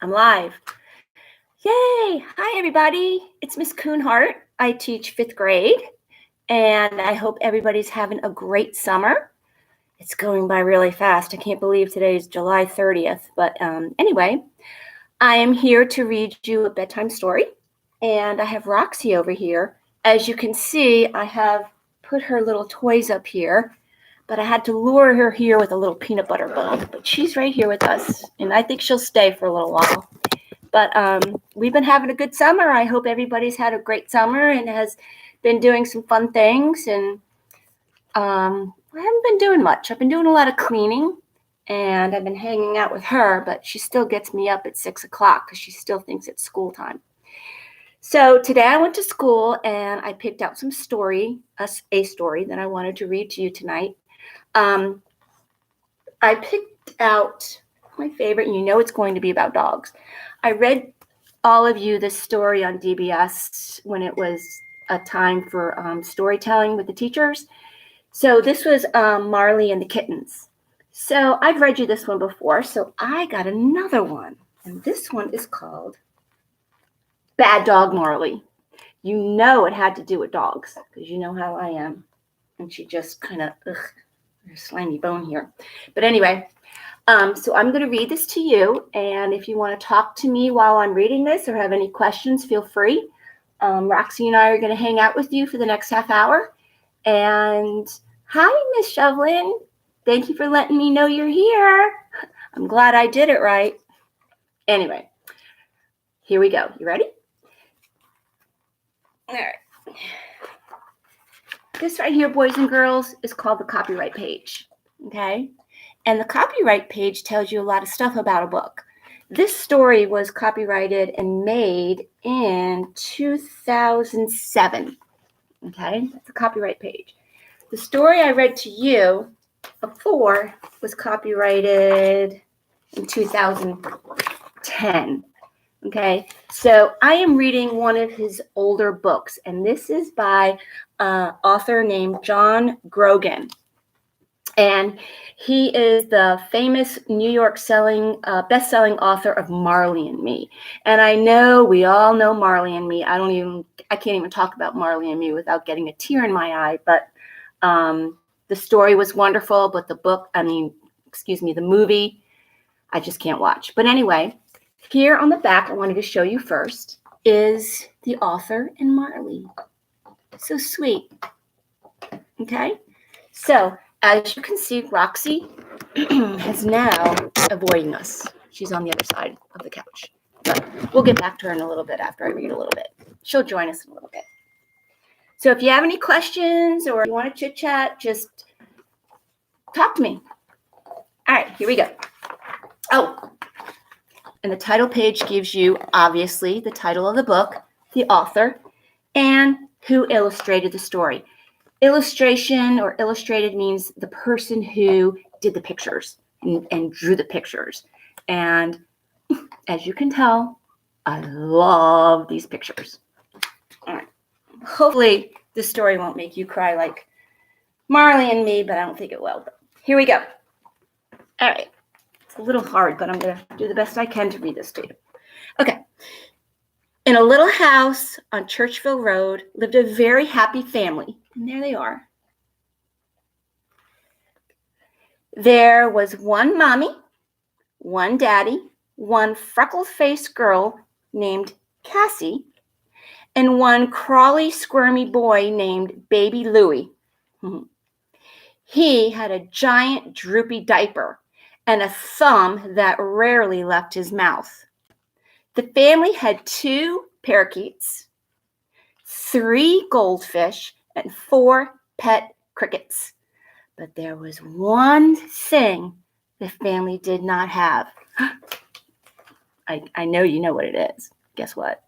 I'm live. Yay! Hi, everybody. It's Miss Kunhardt. I teach 5th grade, and I hope everybody's having a great summer. It's going by really fast. I can't believe today's July 30th. But anyway, I am here to read you a bedtime story, and I have Roxy over here. As you can see, I have put her little toys up here, but I had to lure her here with a little peanut butter bun. But she's right here with us, and I think she'll stay for a little while. But we've been having a good summer. I hope everybody's had a great summer and has been doing some fun things. And I haven't been doing much. I've been doing a lot of cleaning, and I've been hanging out with her, but she still gets me up at 6 o'clock because she still thinks it's school time. So today I went to school, and I picked out some story, a story that I wanted to read to you tonight. I picked out my favorite, and you know it's going to be about dogs. I read all of you this story on DBS when it was a time for storytelling with the teachers. So this was Marley and the Kittens. So I've read you this one before, so I got another one. And this one is called Bad Dog Marley. You know it had to do with dogs, because you know how I am. And she just kind of, slimy bone here. But anyway, so I'm going to read this to you, and if you want to talk to me while I'm reading this or have any questions, feel free. Roxy and I are going to hang out with you for the next half hour. And hi, Miss Shovelin. Thank you for letting me know you're here. I'm glad I did it right. Anyway, here we go. You ready? All right. This right here, boys and girls, is called the copyright page. Okay? And the copyright page tells you a lot of stuff about a book. This story was copyrighted and made in 2007. Okay, that's the copyright page. The story I read to you before was copyrighted in 2010. Okay, so I am reading one of his older books, and this is by an author named John Grogan. And he is the famous New York best-selling author of Marley and Me. And I know we all know Marley and Me. I can't even talk about Marley and Me without getting a tear in my eye. But the story was wonderful, but the movie, I just can't watch. But anyway, here on the back, I wanted to show you first, is the author and Marley. So sweet. Okay, so as you can see, Roxy is now avoiding us. She's on the other side of the couch. But we'll get back to her in a little bit after I read a little bit. She'll join us in a little bit. So if you have any questions or you want to chit-chat, just talk to me. All right, here we go. Oh, and the title page gives you, obviously, the title of the book, the author, and who illustrated the story. Illustration or illustrated means the person who did the pictures and drew the pictures. And as you can tell, I love these pictures. All right. Hopefully this story won't make you cry like Marley and Me, but I don't think it will. But here we go. All right. It's a little hard, but I'm going to do the best I can to read this to you. Okay. In a little house on Churchville Road lived a very happy family. And there they are. There was one mommy, one daddy, one freckle-faced girl named Cassie, and one crawly, squirmy boy named Baby Louie. He had a giant, droopy diaper and a thumb that rarely left his mouth. The family had 2 parakeets, 3 goldfish, and 4 pet crickets. But there was one thing the family did not have. I know you know what it is. Guess what?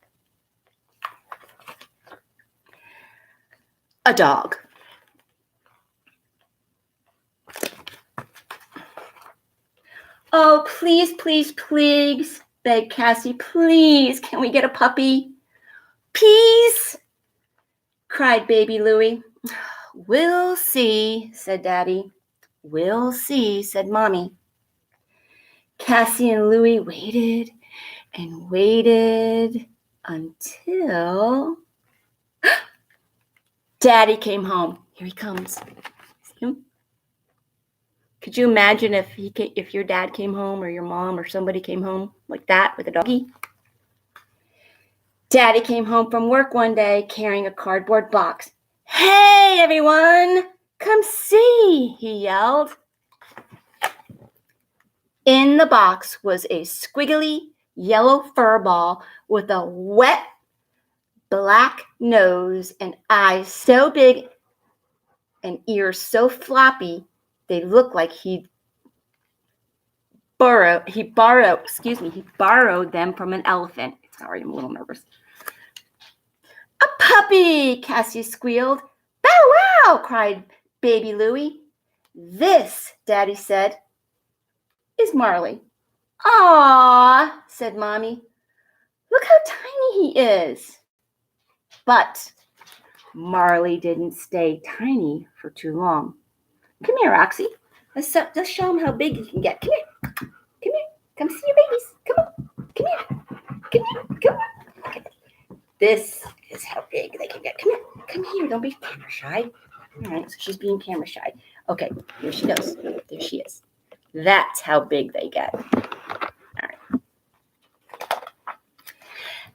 A dog. Oh, please, please, please, begged Cassie. Please, can we get a puppy? Please, cried Baby Louie. We'll see, said Daddy. We'll see, said Mommy. Cassie and Louie waited and waited until Daddy came home. Here he comes. See him? Could you imagine if your dad came home or your mom or somebody came home like that with a doggie? Daddy came home from work one day carrying a cardboard box. "Hey, everyone, come see," he yelled. In the box was a squiggly yellow fur ball with a wet black nose and eyes so big and ears so floppy they looked like he borrowed them from an elephant. Sorry, I'm a little nervous. "A puppy!" Cassie squealed. "Bow wow!" cried baby Louie. "This," Daddy said, "is Marley." "Aw," said Mommy. "Look how tiny he is." But Marley didn't stay tiny for too long. "Come here, Roxy. Let's show him how big he can get. Come here. Come here. Come see your babies. Come on. Come here. Come here. Come on. Okay. This is how big they can get. Come here. Come here. Don't be camera shy." All right, so she's being camera shy. Okay, here she goes. There she is. That's how big they get. All right.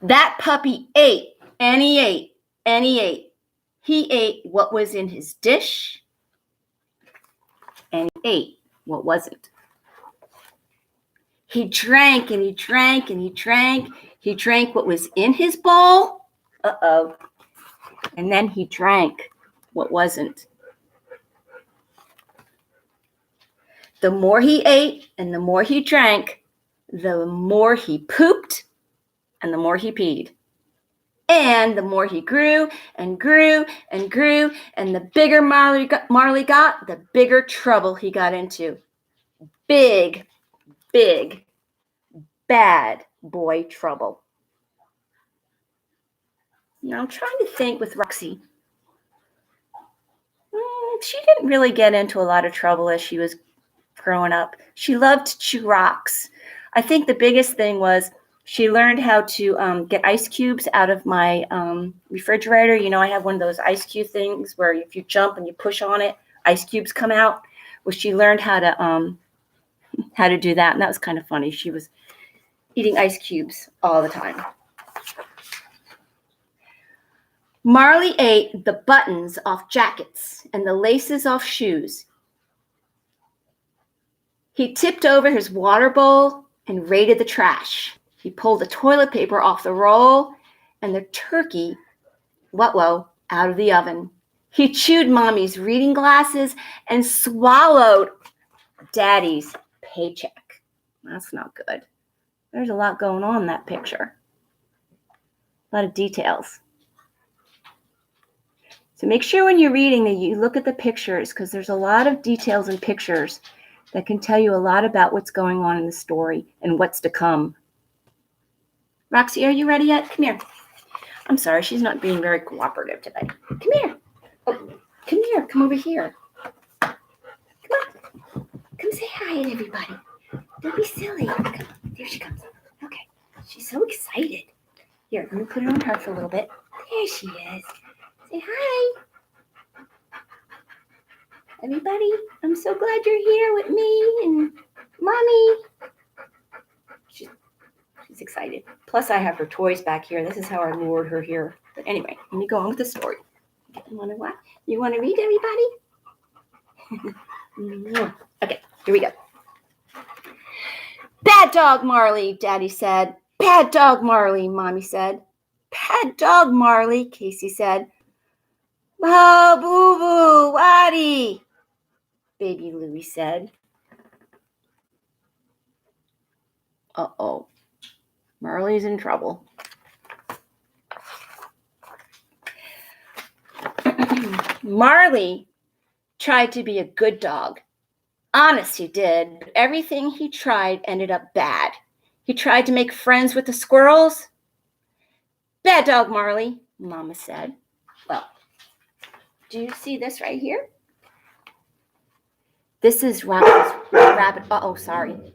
That puppy ate, and he ate, and he ate. He ate what was in his dish, and he ate what wasn't. He drank, and he drank, and he drank. He drank what was in his bowl. Uh-oh. And then he drank what wasn't. The more he ate and the more he drank, the more he pooped and the more he peed. And the more he grew and grew and grew, and the bigger Marley got, the bigger trouble he got into. Big, big, bad boy trouble. Now I'm trying to think with Roxy. She didn't really get into a lot of trouble as she was growing up. She loved to chew rocks. I think the biggest thing was she learned how to get ice cubes out of my refrigerator. You know, I have one of those ice cube things where if you jump and you push on it, ice cubes come out. Well, she learned how to do that, and that was kind of funny. She was eating ice cubes all the time. Marley ate the buttons off jackets and the laces off shoes. He tipped over his water bowl and raided the trash. He pulled the toilet paper off the roll and the turkey, out of the oven. He chewed Mommy's reading glasses and swallowed Daddy's paycheck. That's not good. There's a lot going on in that picture. A lot of details. So make sure when you're reading that you look at the pictures, because there's a lot of details in pictures that can tell you a lot about what's going on in the story and what's to come. Roxy, are you ready yet? Come here. I'm sorry, she's not being very cooperative today. Come here. Oh, come here. Come over here. Come on. Come say hi to everybody. Don't be silly. Come. There she comes. Okay. She's so excited. Here, let me put her on her for a little bit. There she is. Say hi. Everybody, I'm so glad you're here with me and Mommy. She's excited. Plus, I have her toys back here. This is how I lured her here. But anyway, let me go on with the story. You want to what? You want to read, everybody? Okay, here we go. "Bad dog, Marley," Daddy said. "Bad dog, Marley," Mommy said. "Bad dog, Marley," Casey said. "Oh, boo-boo, Waddy," baby Louie said. Uh-oh. Marley's in trouble. Marley tried to be a good dog. Honest, he did. But everything he tried ended up bad. He tried to make friends with the squirrels. "Bad dog, Marley," Mama said. Well, do you see this right here? This is Roxy's rabbit. Uh-oh, sorry.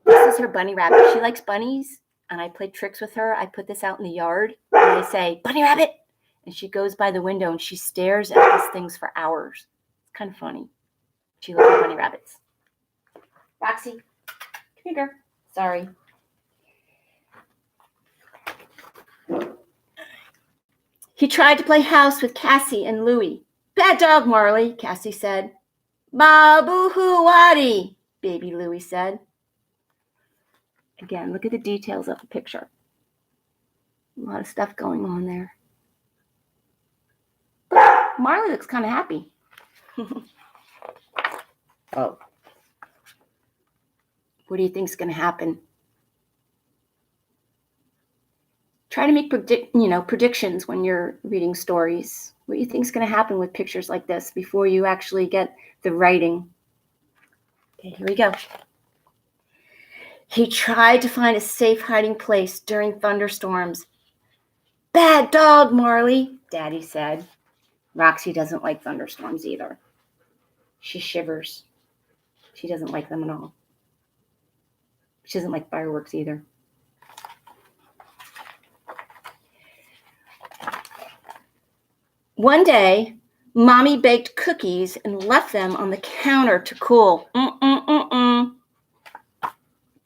This is her bunny rabbit. She likes bunnies. and I play tricks with her. I put this out in the yard, and I say, "Bunny rabbit," and she goes by the window and she stares at these things for hours. It's kind of funny. She looks at bunny rabbits. Roxy, come here, girl. Sorry. He tried to play house with Cassie and Louie. "Bad dog, Marley," Cassie said. "Babu Huwadi," baby Louie said. Again, look at the details of the picture. A lot of stuff going on there. Marley looks kind of happy. Oh. What do you think's going to happen? Try to make predictions when you're reading stories. What do you think's going to happen with pictures like this before you actually get the writing? Okay, here we go. He tried to find a safe hiding place during thunderstorms. "Bad dog, Marley," Daddy said. Roxy doesn't like thunderstorms either. She shivers. She doesn't like them at all. She doesn't like fireworks either. One day, Mommy baked cookies and left them on the counter to cool.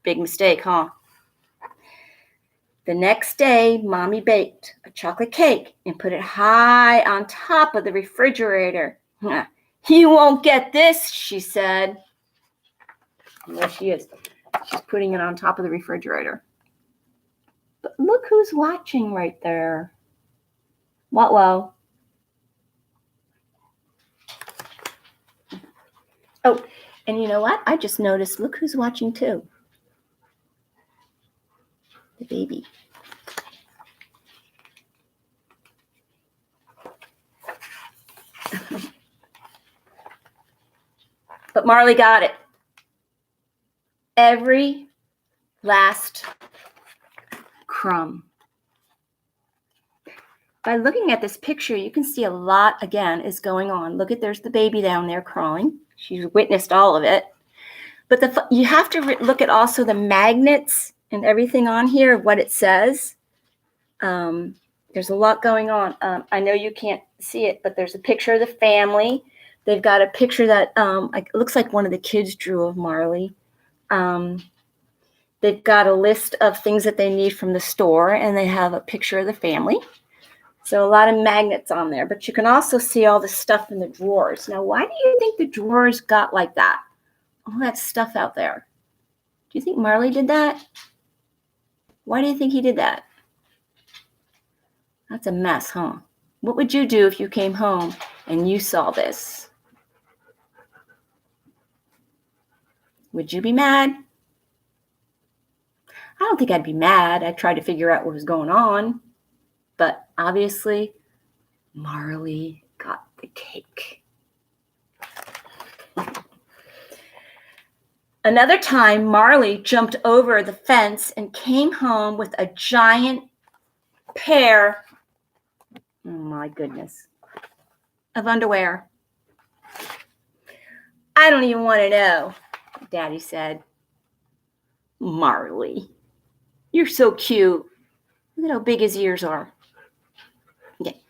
Big mistake, huh? The next day, Mommy baked a chocolate cake and put it high on top of the refrigerator. "You won't get this," she said. There she is. She's putting it on top of the refrigerator. But look who's watching right there. What? Oh, and you know what? I just noticed, look who's watching too. The baby. But Marley got it. Every last crumb. By looking at this picture, you can see a lot, again, is going on. Look at, there's the baby down there crawling. She's witnessed all of it. But you have to look at also the magnets and everything on here, what it says. There's a lot going on. I know you can't see it, but there's a picture of the family. They've got a picture that it looks like one of the kids drew of Marley. They've got a list of things that they need from the store, and they have a picture of the family. So a lot of magnets on there, but you can also see all the stuff in the drawers. Now, why do you think the drawers got like that? All that stuff out there. Do you think Marley did that? Why do you think he did that? That's a mess, huh? What would you do if you came home and you saw this? Would you be mad? I don't think I'd be mad. I'd try to figure out what was going on. But obviously, Marley got the cake. Another time, Marley jumped over the fence and came home with a giant pair, oh my goodness, of underwear. "I don't even want to know," Daddy said. "Marley, you're so cute. Look at how big his ears are." Okay.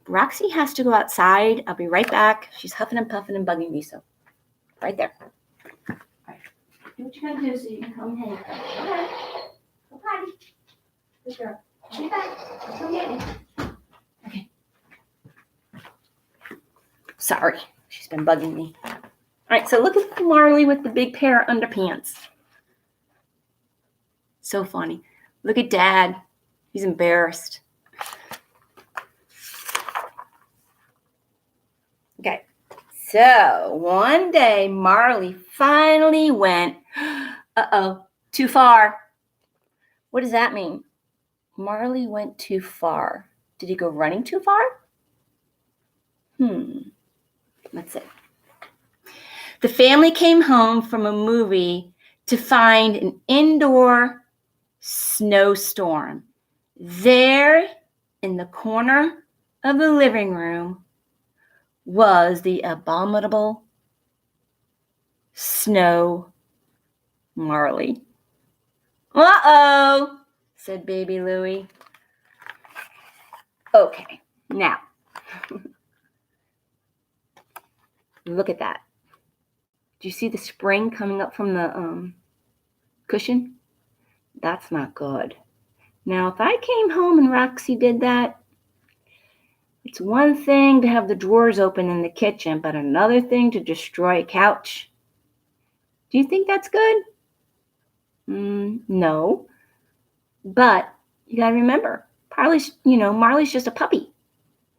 Roxy has to go outside. I'll be right back. She's huffing and puffing and bugging me, so right there. All right. Do what you're gonna do so you can come hang. Okay. Go potty. Good girl. Be back. Come get me. Okay. Sorry. She's been bugging me. All right, so look at Marley with the big pair of underpants. So funny. Look at Dad. He's embarrassed. Okay, so one day Marley finally went, too far. What does that mean? Marley went too far. Did he go running too far? Let's see. The family came home from a movie to find an indoor snowstorm. There in the corner of the living room was the abominable snow Marley. Uh-oh, said baby Louie. Okay, now, look at that. Do you see the spring coming up from the cushion? That's not good. Now, if I came home and Roxy did that, it's one thing to have the drawers open in the kitchen, but another thing to destroy a couch. Do you think that's good? No. But you got to remember, Marley's just a puppy.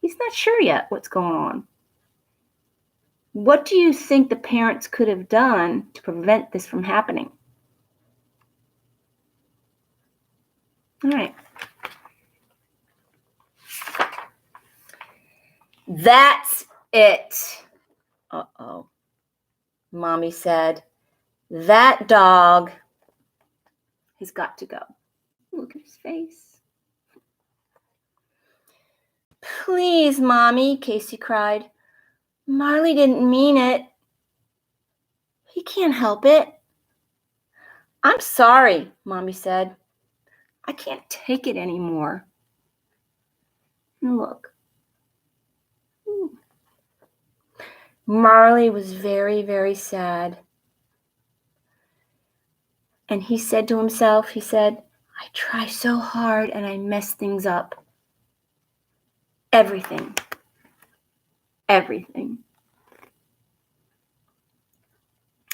He's not sure yet what's going on. What do you think the parents could have done to prevent this from happening? All right. That's it. Uh-oh. Mommy said, that dog has got to go. Look at his face. Please, Mommy, Casey cried. Marley didn't mean it. He can't help it. I'm sorry, Mommy said. I can't take it anymore. And look. Marley was very, very sad. And he said to himself, I try so hard and I mess things up. Everything.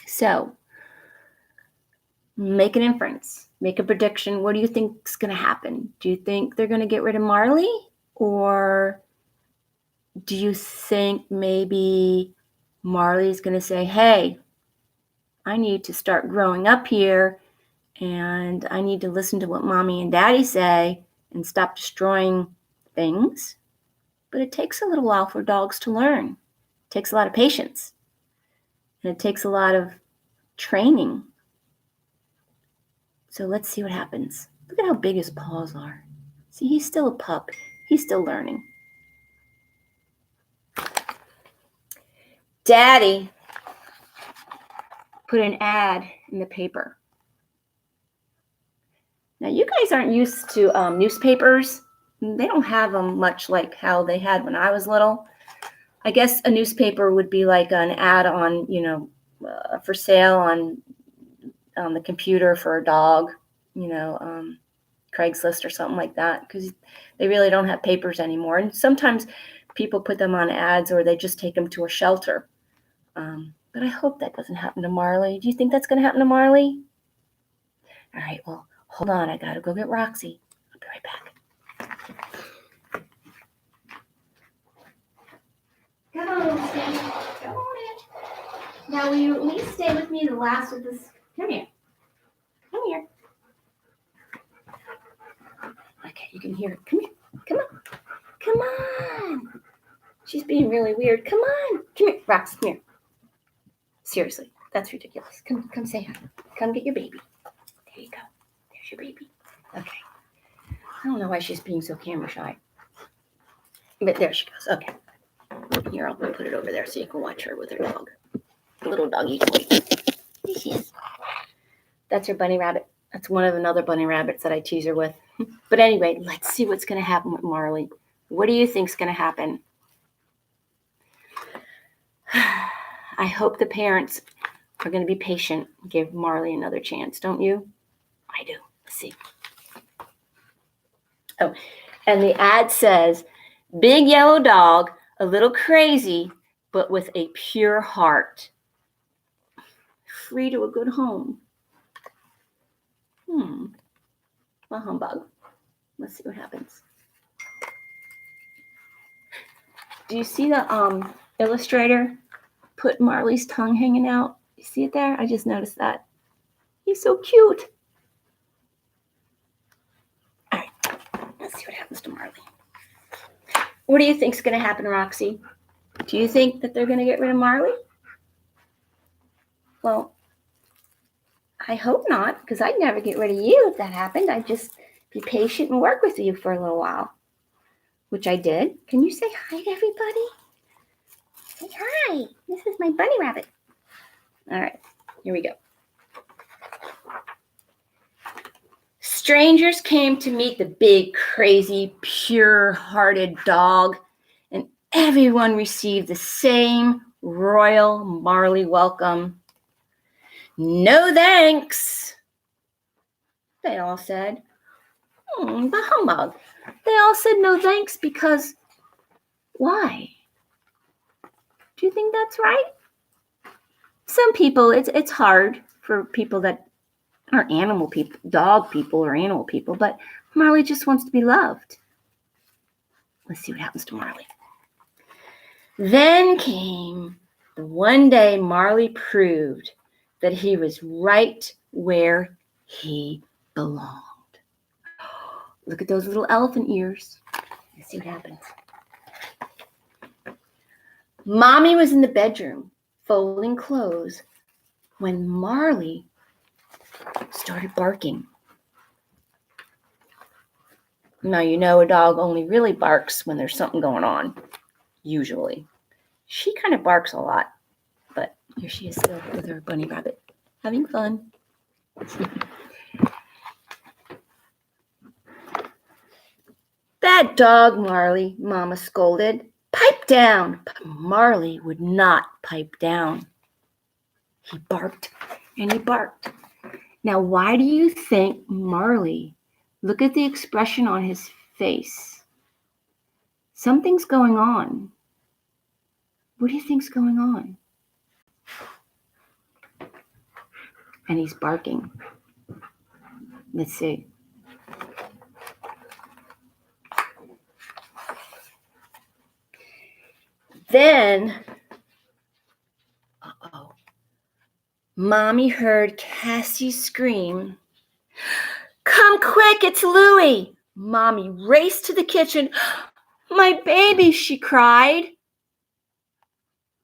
So, make an inference. Make a prediction. What do you think is going to happen? Do you think they're going to get rid of Marley? Or do you think maybe Marley's going to say, hey, I need to start growing up here and I need to listen to what Mommy and Daddy say and stop destroying things? But it takes a little while for dogs to learn. It takes a lot of patience. And it takes a lot of training. So let's see what happens. Look at how big his paws are. See, he's still a pup. He's still learning. Daddy put an ad in the paper. Now, you guys aren't used to newspapers. They don't have them much like how they had when I was little. I guess a newspaper would be like an ad on, for sale on the computer for a dog, Craigslist or something like that, because they really don't have papers anymore. And sometimes people put them on ads or they just take them to a shelter. But I hope that doesn't happen to Marley. Do you think that's going to happen to Marley? All right, well, hold on. I got to go get Roxy. I'll be right back. Come on, Lucy. Come on in. Now, will you at least stay with me the last of this? Come here. Come here. Okay, you can hear her. Come here. Come on. Come on. She's being really weird. Come on. Come here. Rox, come here. Seriously, that's ridiculous. Come say hi. Come get your baby. There you go. There's your baby. Okay. I don't know why she's being so camera shy. But there she goes. Okay. Here, I'll put it over there so you can watch her with her dog. A little doggy toy. There she is. That's her bunny rabbit. That's one of another bunny rabbits that I tease her with. But anyway, let's see what's going to happen with Marley. What do you think's going to happen? I hope the parents are going to be patient and give Marley another chance, don't you? I do. Let's see. Oh, and the ad says, big yellow dog, a little crazy, but with a pure heart. Free to a good home. Well, humbug. Let's see what happens. Do you see the illustrator put Marley's tongue hanging out? You see it there? I just noticed that. He's so cute. All right, let's see what happens to Marley. What do you think's going to happen, Roxy? Do you think that they're going to get rid of Marley? Well, I hope not, because I'd never get rid of you if that happened. I'd just be patient and work with you for a little while, which I did. Can you say hi to everybody? Say hi. This is my bunny rabbit. All right, here we go. Strangers came to meet the big, crazy, pure-hearted dog, and everyone received the same royal Marley welcome. "No thanks," they all said. The humbug. They all said no thanks because why? Do you think that's right? Some people, it's hard for people that aren't animal people, dog people or animal people, but Marley just wants to be loved. Let's see what happens to Marley. Then came the one day Marley proved that he was right where he belonged. Look at those little elephant ears. Let's see what happens. Mommy was in the bedroom folding clothes when Marley started barking. Now, you know a dog only really barks when there's something going on, usually. She kind of barks a lot, but here she is still with her bunny rabbit, having fun. "Bad dog, Marley," Mama scolded. "Pipe down." But Marley would not pipe down. He barked and he barked. Now, why do you think Marley? Look at the expression on his face. Something's going on. What do you think's going on? And he's barking. Let's see. Then, Mommy heard Cassie scream, "Come quick, it's Louie!" Mommy raced to the kitchen. "My baby," she cried.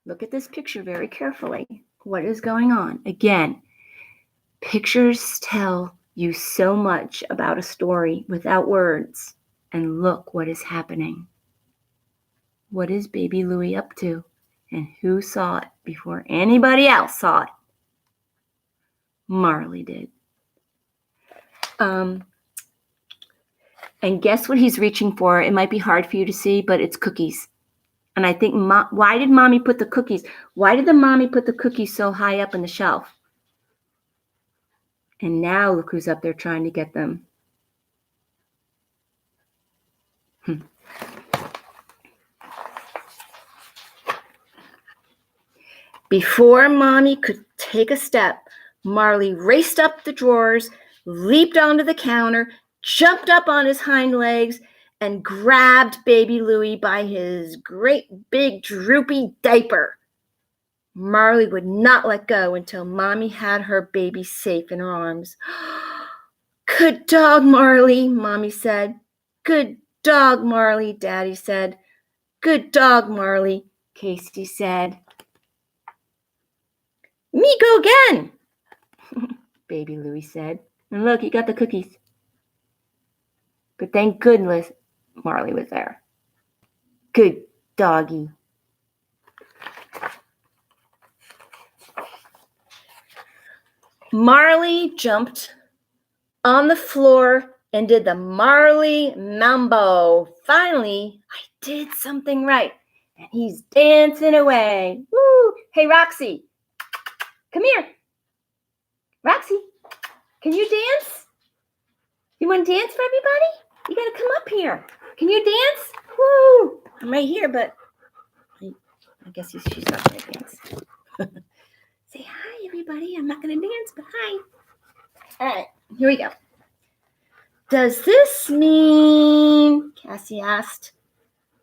Look at this picture very carefully. What is going on? Again, pictures tell you so much about a story without words. And look what is happening. What is baby Louie up to? And who saw it before anybody else saw it? Marley did. And guess what he's reaching for? It might be hard for you to see, but it's cookies. And I think, why did Mommy put the cookies? Why did the Mommy put the cookies so high up on the shelf? And now look who's up there trying to get them. Before Mommy could take a step, Marley raced up the drawers, leaped onto the counter, jumped up on his hind legs, and grabbed baby Louie by his great big droopy diaper. Marley would not let go until Mommy had her baby safe in her arms. "Good dog, Marley," Mommy said. "Good dog, Marley," Daddy said. "Good dog, Marley," Casey said. "Me go again," baby Louie said. "And look, you got the cookies." But thank goodness Marley was there. Good doggy. Marley jumped on the floor and did the Marley Mambo. Finally, I did something right. And he's dancing away. Woo! Hey, Roxy, come here. Roxy, can you dance? You want to dance for everybody? You got to come up here. Can you dance? Woo! I'm right here, but I guess she's not going to dance. Say hi, everybody. I'm not going to dance, but hi. All right, here we go. "Does this mean," Cassie asked.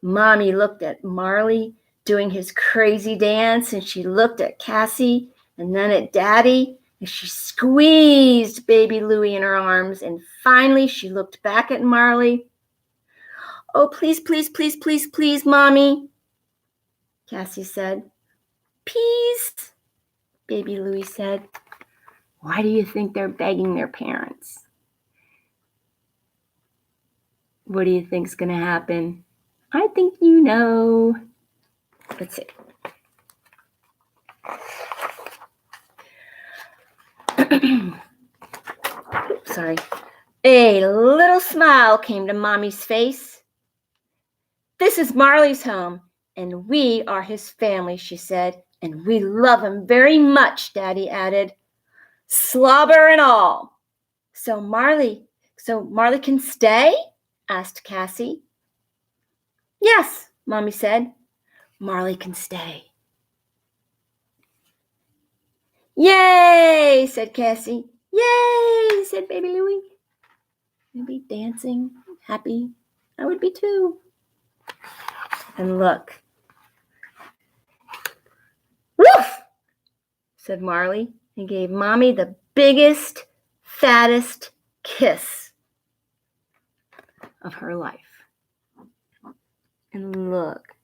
Mommy looked at Marley doing his crazy dance, and she looked at Cassie and then at Daddy, and she squeezed baby Louie in her arms, and finally she looked back at Marley. "Oh, please, please, please, please, please, Mommy," Cassie said. "Peace," baby Louie said. Why do you think they're begging their parents? What do you think's going to happen? I think you know. Let's see. Oops, sorry. A little smile came to Mommy's face. "This is Marley's home, and we are his family," she said. "And we love him very much," Daddy added. "Slobber and all." So Marley can stay?" asked Cassie. "Yes," Mommy said. "Marley can stay." "Yay," said Cassie. "Yay," said baby Louie. Maybe dancing, happy. I would be too. And look. "Woof," said Marley, and gave Mommy the biggest, fattest kiss of her life. And look,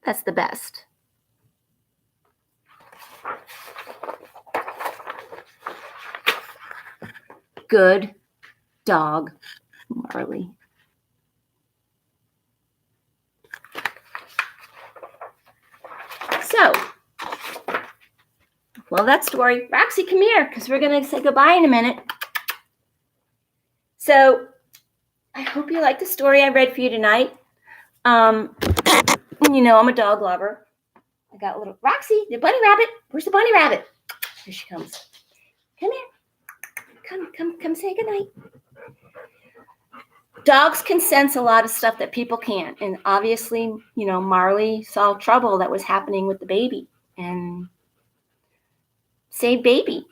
that's the best. Good dog, Marley. So, well, that story. Roxy, come here, because we're going to say goodbye in a minute. So, I hope you like the story I read for you tonight. You know, I'm a dog lover. I got a little Roxy, the bunny rabbit. Where's the bunny rabbit? Here she comes. Come here. Come say goodnight. Dogs can sense a lot of stuff that people can't. And obviously, you know, Marley saw trouble that was happening with the baby and saved baby.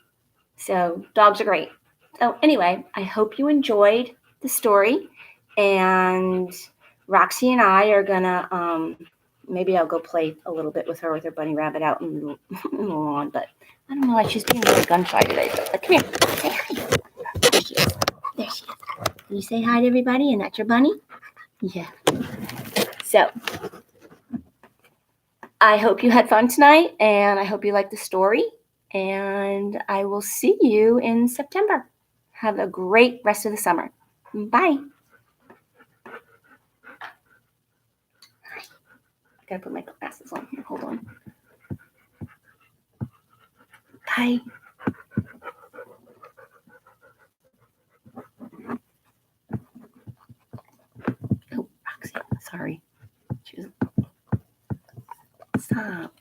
So dogs are great. So anyway, I hope you enjoyed the story. And Roxy and I are gonna maybe I'll go play a little bit with her bunny rabbit out in the lawn, but I don't know why she's being really gun shy today. But come here, say hi. There she is. There she is. Can you say hi to everybody? And that's your bunny? Yeah. So I hope you had fun tonight, and I hope you liked the story. And I will see you in September. Have a great rest of the summer. Bye. I gotta put my glasses on here. Hold on. Bye. Oh, Roxy, sorry. Stop.